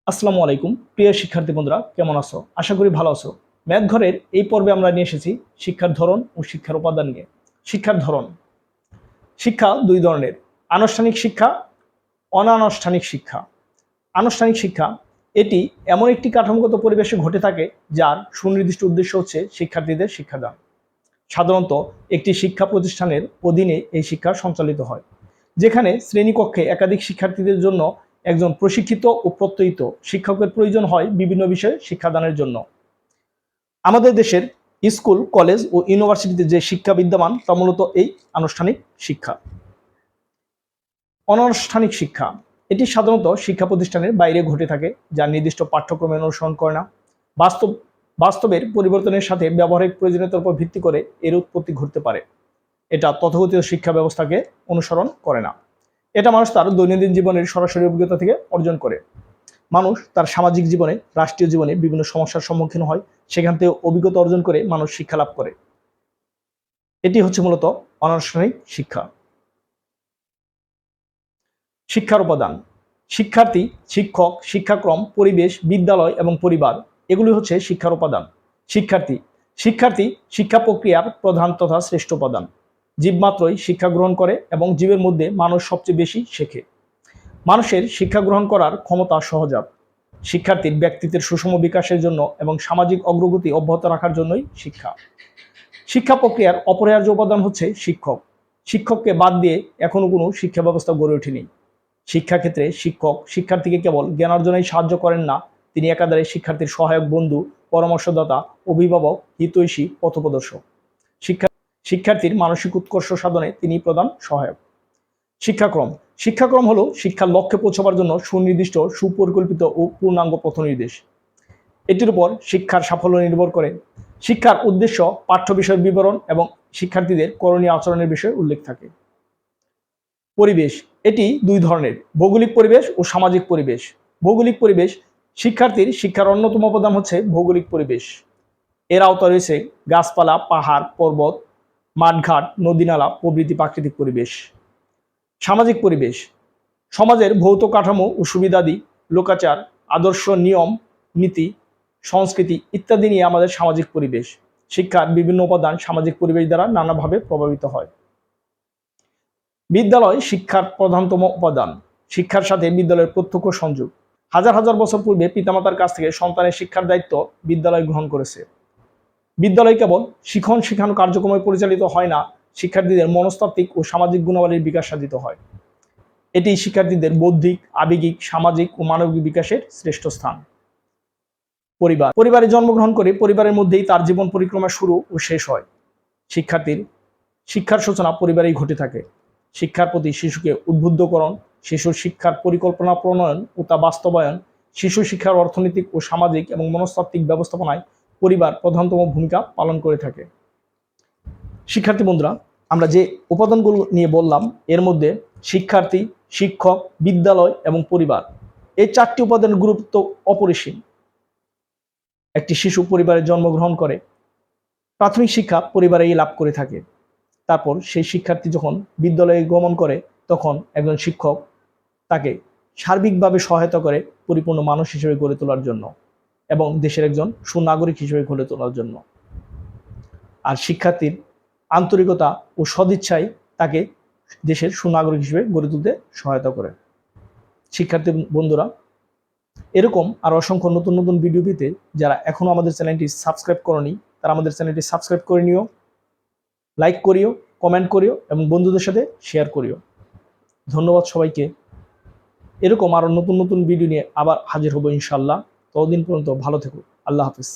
আসসালামু আলাইকুম প্রিয় শিক্ষার্থী বন্ধুরা, কেমন আছো? আশা করি ভালো আছো। ম্যাথ ঘরের এই পর্বে আমরা নিয়ে এসেছি শিক্ষার ধরন ও শিক্ষার উপাদান নিয়ে। শিক্ষার ধরন। শিক্ষা দুই ধরনের: আনুষ্ঠানিক শিক্ষা, অনানুষ্ঠানিক শিক্ষা। আনুষ্ঠানিক শিক্ষা এটি এমন একটি কাঠামোগত পরিবেশে ঘটে থাকে যার সুনির্দিষ্ট উদ্দেশ্য হচ্ছে শিক্ষার্থীদের শিক্ষাদান। সাধারণত একটি শিক্ষা প্রতিষ্ঠানের অধীনে এই শিক্ষা সঞ্চালিত হয়, যেখানে শ্রেণীকক্ষে একাধিক শিক্ষার্থীদের জন্য একজন প্রশিক্ষিত ও প্রত্যয়িত শিক্ষকের প্রয়োজন হয় বিভিন্ন বিষয়ে শিক্ষাদানের জন্য। আমাদের দেশের স্কুল, কলেজ ও ইউনিভার্সিটিতে যে শিক্ষা বিদ্যমান তা মূলত এই আনুষ্ঠানিক শিক্ষা। অনানুষ্ঠানিক শিক্ষা এটি সাধারণত শিক্ষা প্রতিষ্ঠানের বাইরে ঘটে থাকে, যা নির্দিষ্ট পাঠ্যক্রমে অনুসরণ করে না। বাস্তবের পরিবর্তনের সাথে ব্যবহারিক প্রয়োজনীয়তার উপর ভিত্তি করে এর উৎপত্তি ঘটতে পারে। এটা তথাকথিত শিক্ষা ব্যবস্থাকে অনুসরণ করে না। এটা মানুষ তার দৈনন্দিন জীবনের সরাসরি অভিজ্ঞতা থেকে অর্জন করে। মানুষ তার সামাজিক জীবনে, রাষ্ট্রীয় জীবনে বিভিন্ন সমস্যার সম্মুখীন হয়, সেখান থেকে অভিজ্ঞতা অর্জন করে মানুষ শিক্ষা লাভ করে। এটি হচ্ছে মূলত অনানুষ্ঠানিক শিক্ষা। শিক্ষার উপাদান: শিক্ষার্থী, শিক্ষক, শিক্ষাক্রম, পরিবেশ, বিদ্যালয় এবং পরিবার এগুলি হচ্ছে শিক্ষার উপাদান। শিক্ষার্থী শিক্ষার্থী শিক্ষা প্রক্রিয়ার প্রধান তথা শ্রেষ্ঠ উপাদান। জীব মাত্রই শিক্ষা গ্রহণ করে এবং জীবের মধ্যে মানুষ সবচেয়ে বেশি শেখে। মানুষের শিক্ষা গ্রহণ করার ক্ষমতা সহজাত। শিক্ষার্থীর ব্যক্তিত্বের সুষম বিকাশের জন্য এবং সামাজিক অগ্রগতি অব্যাহত রাখার জন্যই শিক্ষা। শিক্ষা প্রক্রিয়ার অপরিহার্য উপাদান হচ্ছে শিক্ষক। শিক্ষককে বাদ দিয়ে এখনো কোনো শিক্ষা ব্যবস্থা গড়ে ওঠেনি। শিক্ষাক্ষেত্রে শিক্ষক শিক্ষার্থীকে কেবল জ্ঞান অর্জনেই সাহায্য করেন না, তিনি একাধারে শিক্ষার্থীর সহায়ক বন্ধু, পরামর্শদাতা, অভিভাবক, হিতৈষী, পথপ্রদর্শক। শিক্ষার্থীর মানসিক উৎকর্ষ সাধনে তিনি প্রধান সহায়ক। শিক্ষাক্রম শিক্ষাক্রম হলো শিক্ষার লক্ষ্যে পৌঁছাবার জন্য সুনির্দিষ্ট, সুপরিকল্পিত ও পূর্ণাঙ্গ পথনির্দেশ। এটির উপর শিক্ষার সাফল্য নির্ভর করে। শিক্ষার উদ্দেশ্য, পাঠ্য বিষয়ের বিবরণ এবং শিক্ষার্থীদের করণীয় আচরণের বিষয়ে উল্লেখ থাকে। পরিবেশ এটি দুই ধরনের: ভৌগোলিক পরিবেশ ও সামাজিক পরিবেশ। ভৌগোলিক পরিবেশ: শিক্ষার্থীর শিক্ষার অন্যতম উপাদান হচ্ছে ভৌগোলিক পরিবেশ। এর আওতায় রয়েছে গাছপালা, পাহাড়, পর্বত, মাঠঘাট, নদীনালা প্রভৃতি প্রাকৃতিক পরিবেশ। সামাজিক পরিবেশ: সমাজের ভৌত কাঠামো ও সুবিধাদি, লোকাচার, আদর্শ, নিয়ম, নীতি, সংস্কৃতি ইত্যাদি নিয়ে আমাদের সামাজিক পরিবেশ। শিক্ষার বিভিন্ন উপাদান সামাজিক পরিবেশ দ্বারা নানাভাবে প্রভাবিত হয়। বিদ্যালয় শিক্ষার প্রধানতম উপাদান। শিক্ষার সাথে বিদ্যালয়ের প্রত্যক্ষ সংযোগ। হাজার হাজার বছর পূর্বে পিতামাতার কাছ থেকে সন্তানের শিক্ষার দায়িত্ব বিদ্যালয় গ্রহণ করেছে। বিদ্যালয় কেবল শিখন শিখানো কার্যক্রমে পরিচালিত হয় না, শিক্ষার্থীদের মনস্তাত্ত্বিক ও সামাজিক গুণাবলীর বিকাশ সাধিত হয়। এটি শিক্ষার্থীদের বৌদ্ধিক, আবেগিক, সামাজিক ও মানবিক বিকাশের শ্রেষ্ঠ স্থান। পরিবারে জন্মগ্রহণ করে পরিবারের মধ্যেই তার জীবন পরিক্রমা শুরু ও শেষ হয়। শিক্ষার্থীর শিক্ষার সূচনা পরিবারেই ঘটে থাকে। শিক্ষার প্রতি শিশুকে উদ্বুদ্ধকরণ, শিশুর শিক্ষার পরিকল্পনা প্রণয়ন ও তা বাস্তবায়ন, শিশু শিক্ষার অর্থনৈতিক ও সামাজিক এবং মনস্তাত্ত্বিক ব্যবস্থাপনায় পরিবার প্রধানতম ভূমিকা পালন করে থাকে। শিক্ষার্থী বন্ধুরা, আমরা যে উপাদানগুলো নিয়ে বললাম, এর মধ্যে শিক্ষার্থী, শিক্ষক, বিদ্যালয় এবং পরিবার, এই চারটি উপাদানের গুরুত্ব অপরিসীম। একটি শিশু পরিবারে জন্মগ্রহণ করে, প্রাথমিক শিক্ষা পরিবারেই লাভ করে থাকে। তারপর সেই শিক্ষার্থী যখন বিদ্যালয়ে গমন করে, তখন একজন শিক্ষক তাকে সার্বিকভাবে সহায়তা করে পরিপূর্ণ মানুষ হিসেবে গড়ে তোলার জন্য এবং দেশের একজন সুনাগরিক হিসেবে গড়ে তোলার জন্য। আর শিক্ষার্থীর আন্তরিকতা ও সদিচ্ছাই তাকে দেশের সুনাগরিক হিসেবে গড়ে তুলতে সহায়তা করে। শিক্ষার্থী বন্ধুরা, এরকম আর অসংখ্য নতুন নতুন ভিডিও পেতে যারা এখনো আমাদের চ্যানেলটি সাবস্ক্রাইব করনি, তারা আমাদের চ্যানেলটি সাবস্ক্রাইব করে নিও, লাইক করিও, কমেন্ট করিও এবং বন্ধুদের সাথে শেয়ার করিও। ধন্যবাদ সবাইকে। এরকম আরো নতুন নতুন ভিডিও নিয়ে আবার হাজির হব ইনশাআল্লাহ। ততদিন পর্যন্ত ভালো থেকো। আল্লাহ হাফিজ।